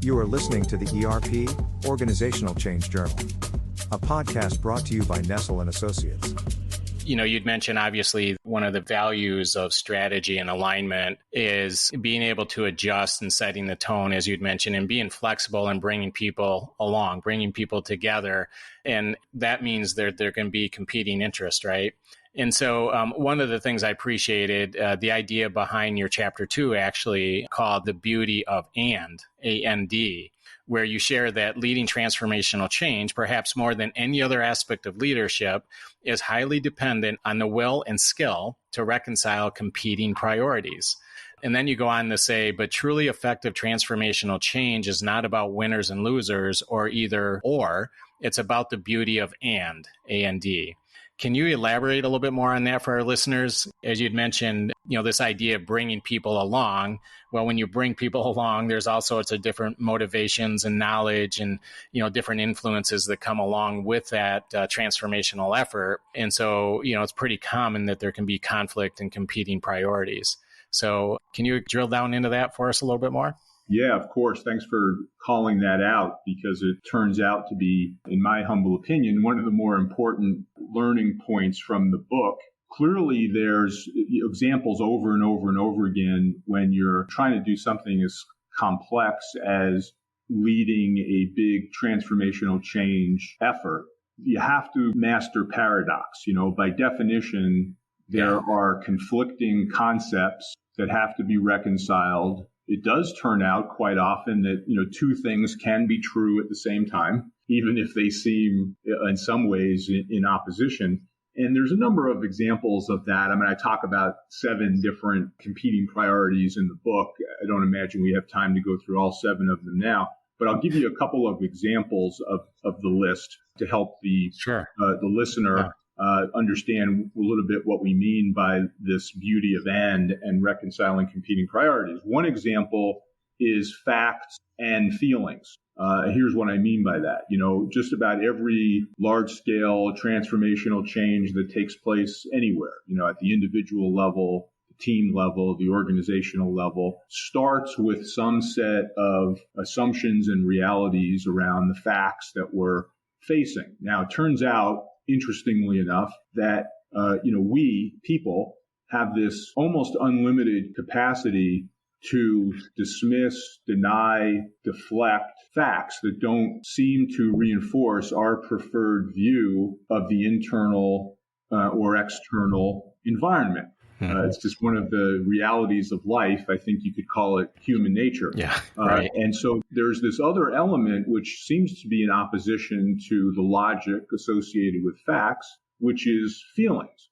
You are listening to the ERP, Organizational Change Journal, a podcast brought to you by Nestle and Associates. You'd mentioned, obviously, one of the values of strategy and alignment is being able to adjust and setting the tone, as you'd mentioned, and being flexible and bringing people along, bringing people together. And that means there can be competing interest, right? And so one of the things I appreciated, the idea behind your chapter 2, actually called The Beauty of A-N-D, where you share that leading transformational change, perhaps more than any other aspect of leadership, is highly dependent on the will and skill to reconcile competing priorities. And then you go on to say, but truly effective transformational change is not about winners and losers or either or. It's about the beauty of A-N-D. Can you elaborate a little bit more on that for our listeners? As you'd mentioned, this idea of bringing people along. Well, when you bring people along, there's all sorts of different motivations and knowledge and, different influences that come along with that transformational effort. And so, it's pretty common that there can be conflict and competing priorities. So can you drill down into that for us a little bit more? Yeah, of course. Thanks for calling that out, because it turns out to be, in my humble opinion, one of the more important learning points from the book. Clearly, there's examples over and over and over again when you're trying to do something as complex as leading a big transformational change effort. You have to master paradox. By definition, there are conflicting concepts that have to be reconciled. It does turn out quite often that, two things can be true at the same time, even if they seem in some ways in opposition. And there's a number of examples of that. I talk about 7 different competing priorities in the book. I don't imagine we have time to go through all 7 of them now, but I'll give you a couple of examples of the list to help the listener understand a little bit what we mean by this beauty of and reconciling competing priorities. One example is facts and feelings. Here's what I mean by that. Just about every large-scale transformational change that takes place anywhere, at the individual level, the team level, the organizational level, starts with some set of assumptions and realities around the facts that we're facing. Now, it turns out, interestingly enough, that, we people have this almost unlimited capacity to dismiss, deny, deflect facts that don't seem to reinforce our preferred view of the internal or external environment. It's just one of the realities of life. I think you could call it human nature. Yeah, right. And so there's this other element which seems to be in opposition to the logic associated with facts, which is feelings.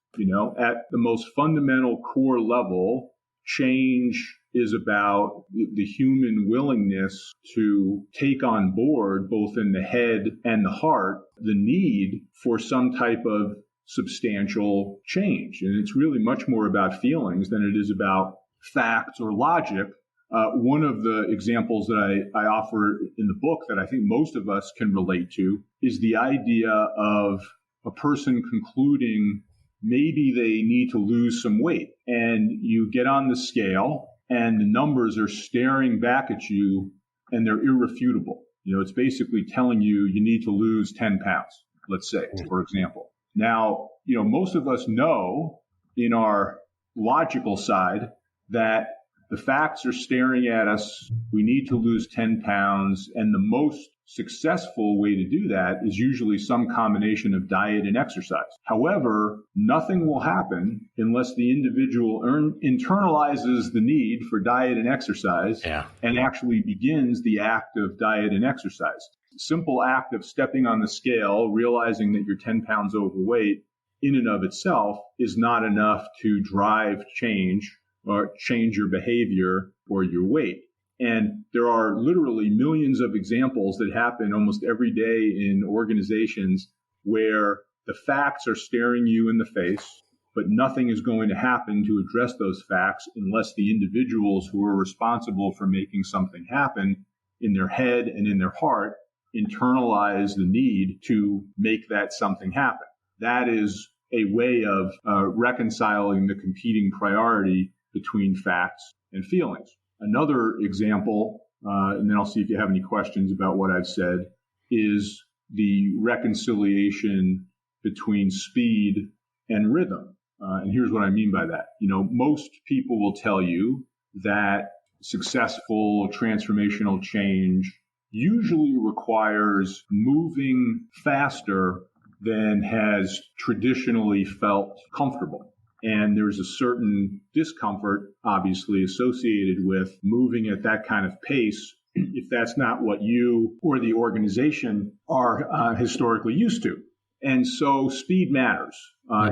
At the most fundamental core level, change is about the human willingness to take on board, both in the head and the heart, the need for some type of substantial change. And it's really much more about feelings than it is about facts or logic. One of the examples that I offer in the book that I think most of us can relate to is the idea of a person concluding maybe they need to lose some weight. And you get on the scale and the numbers are staring back at you and they're irrefutable. It's basically telling you need to lose 10 pounds, let's say, for example. Now, most of us know in our logical side that the facts are staring at us. We need to lose 10 pounds. And the most successful way to do that is usually some combination of diet and exercise. However, nothing will happen unless the individual internalizes the need for diet and exercise and actually begins the act of diet and exercise. Simple act of stepping on the scale, realizing that you're 10 pounds overweight in and of itself is not enough to drive change or change your behavior or your weight. And there are literally millions of examples that happen almost every day in organizations where the facts are staring you in the face, but nothing is going to happen to address those facts unless the individuals who are responsible for making something happen in their head and in their heart internalize the need to make that something happen. That is a way of reconciling the competing priority between facts and feelings. Another example and then I'll see if you have any questions about what I've said, is the reconciliation between speed and rhythm. And here's what I mean by that. Most people will tell you that successful transformational change usually requires moving faster than has traditionally felt comfortable. And there's a certain discomfort, obviously, associated with moving at that kind of pace if that's not what you or the organization are historically used to. And so speed matters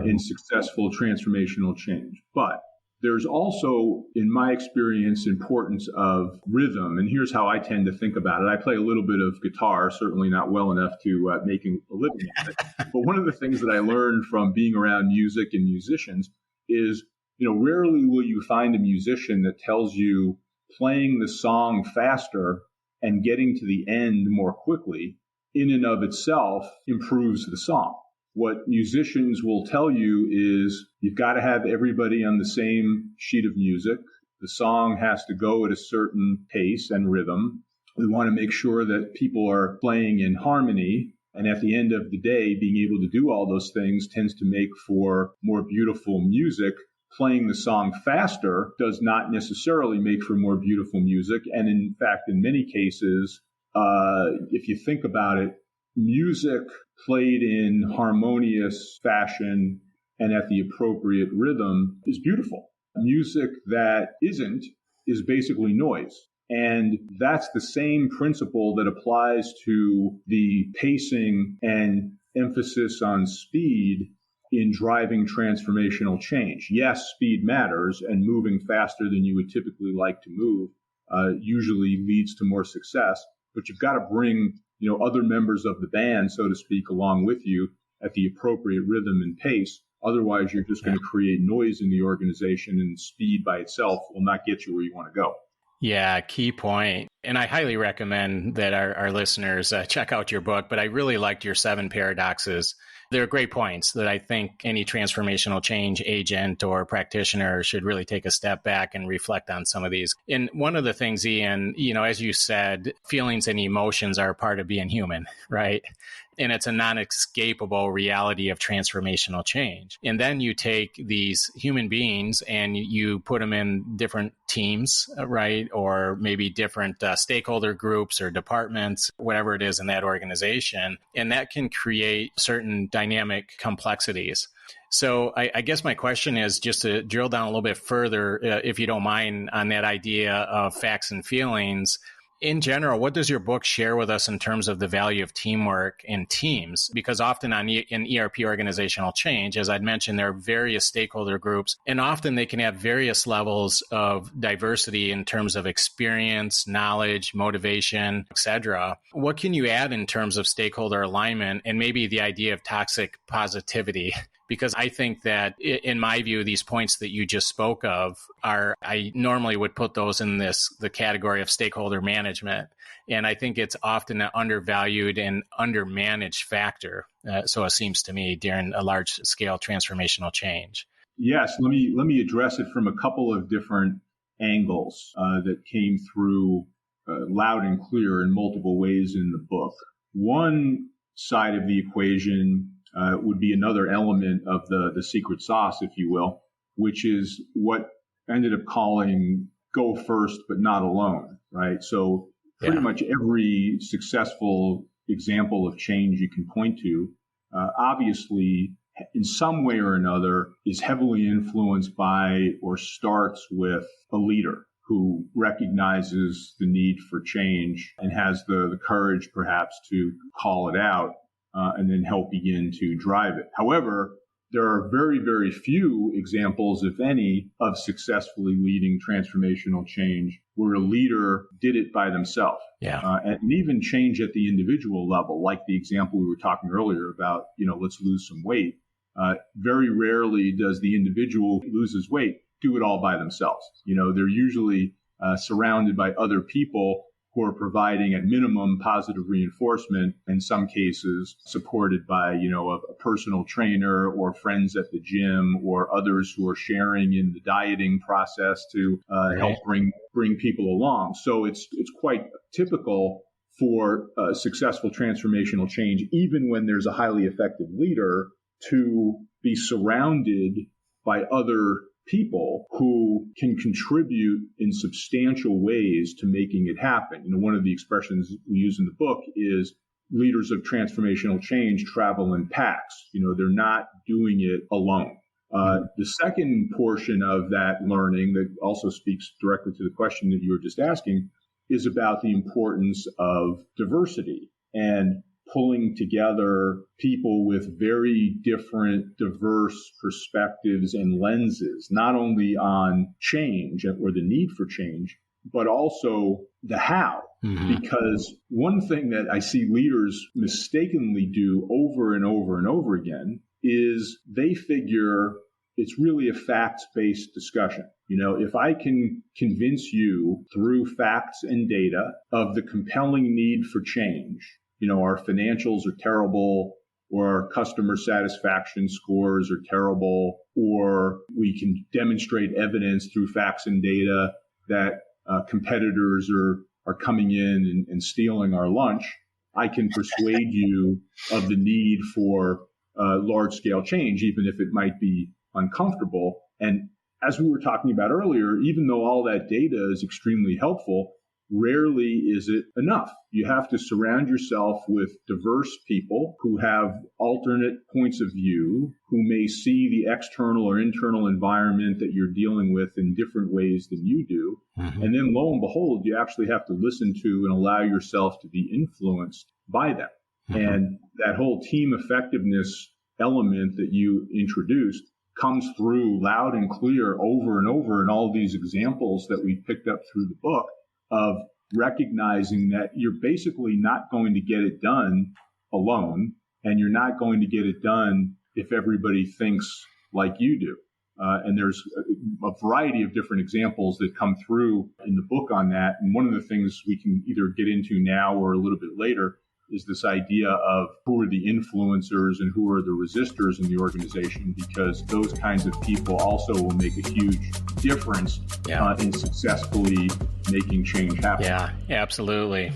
in successful transformational change. But there's also, in my experience, importance of rhythm. And here's how I tend to think about it. I play a little bit of guitar, certainly not well enough to making a living at it. But one of the things that I learned from being around music and musicians is, rarely will you find a musician that tells you playing the song faster and getting to the end more quickly in and of itself improves the song. What musicians will tell you is you've got to have everybody on the same sheet of music. The song has to go at a certain pace and rhythm. We want to make sure that people are playing in harmony. And at the end of the day, being able to do all those things tends to make for more beautiful music. Playing the song faster does not necessarily make for more beautiful music. And in fact, in many cases, if you think about it, music played in harmonious fashion and at the appropriate rhythm is beautiful. Music that isn't is basically noise. And that's the same principle that applies to the pacing and emphasis on speed in driving transformational change. Yes, speed matters, and moving faster than you would typically like to move usually leads to more success. But you've got to bring other members of the band, so to speak, along with you at the appropriate rhythm and pace. Otherwise, you're just going to create noise in the organization, and speed by itself will not get you where you want to go. Yeah, key point. And I highly recommend that our listeners check out your book, but I really liked your 7 paradoxes. They're great points that I think any transformational change agent or practitioner should really take a step back and reflect on some of these. And one of the things, Ian, as you said, feelings and emotions are a part of being human, right? And it's a non-escapable reality of transformational change. And then you take these human beings and you put them in different teams, right? Or maybe different stakeholder groups or departments, whatever it is in that organization. And that can create certain dynamic complexities. So I guess my question is just to drill down a little bit further, if you don't mind, on that idea of facts and feelings. In general, what does your book share with us in terms of the value of teamwork in teams? Because often in ERP organizational change, as I'd mentioned, there are various stakeholder groups, and often they can have various levels of diversity in terms of experience, knowledge, motivation, etc. What can you add in terms of stakeholder alignment and maybe the idea of toxic positivity? Because I think that, in my view, these points that you just spoke of I normally would put those in the category of stakeholder management. And I think it's often an undervalued and undermanaged factor. So it seems to me during a large scale transformational change. Yes, let me address it from a couple of different angles that came through loud and clear in multiple ways in the book. One side of the equation would be another element of the secret sauce, if you will, which is what I ended up calling go first, but not alone, right? So pretty much every successful example of change you can point to, obviously, in some way or another, is heavily influenced by or starts with a leader who recognizes the need for change and has the courage, perhaps, to call it out. And then help begin to drive it. However, there are very, very few examples, if any, of successfully leading transformational change where a leader did it by themselves. And even change at the individual level, like the example we were talking earlier about, let's lose some weight. Very rarely does the individual who loses weight do it all by themselves. They're usually surrounded by other people who are providing at minimum positive reinforcement, in some cases supported by, a personal trainer or friends at the gym or others who are sharing in the dieting process to help bring people along. So it's quite typical for successful transformational change, even when there's a highly effective leader, to be surrounded by other people who can contribute in substantial ways to making it happen. One of the expressions we use in the book is leaders of transformational change travel in packs. They're not doing it alone. The second portion of that learning that also speaks directly to the question that you were just asking is about the importance of diversity and pulling together people with very different, diverse perspectives and lenses, not only on change or the need for change, but also the how. Mm-hmm. Because one thing that I see leaders mistakenly do over and over and over again is they figure it's really a facts-based discussion. If I can convince you through facts and data of the compelling need for change, our financials are terrible, or our customer satisfaction scores are terrible, or we can demonstrate evidence through facts and data that competitors are coming in and stealing our lunch, I can persuade you of the need for large-scale change, even if it might be uncomfortable. And as we were talking about earlier, even though all that data is extremely helpful, rarely is it enough. You have to surround yourself with diverse people who have alternate points of view, who may see the external or internal environment that you're dealing with in different ways than you do. Mm-hmm. And then lo and behold, you actually have to listen to and allow yourself to be influenced by them. Mm-hmm. And that whole team effectiveness element that you introduced comes through loud and clear over and over in all these examples that we picked up through the book, of recognizing that you're basically not going to get it done alone, and you're not going to get it done if everybody thinks like you do. And there's a variety of different examples that come through in the book on that. And one of the things we can either get into now or a little bit later is this idea of who are the influencers and who are the resistors in the organization, because those kinds of people also will make a huge difference in successfully making change happen. Yeah, absolutely.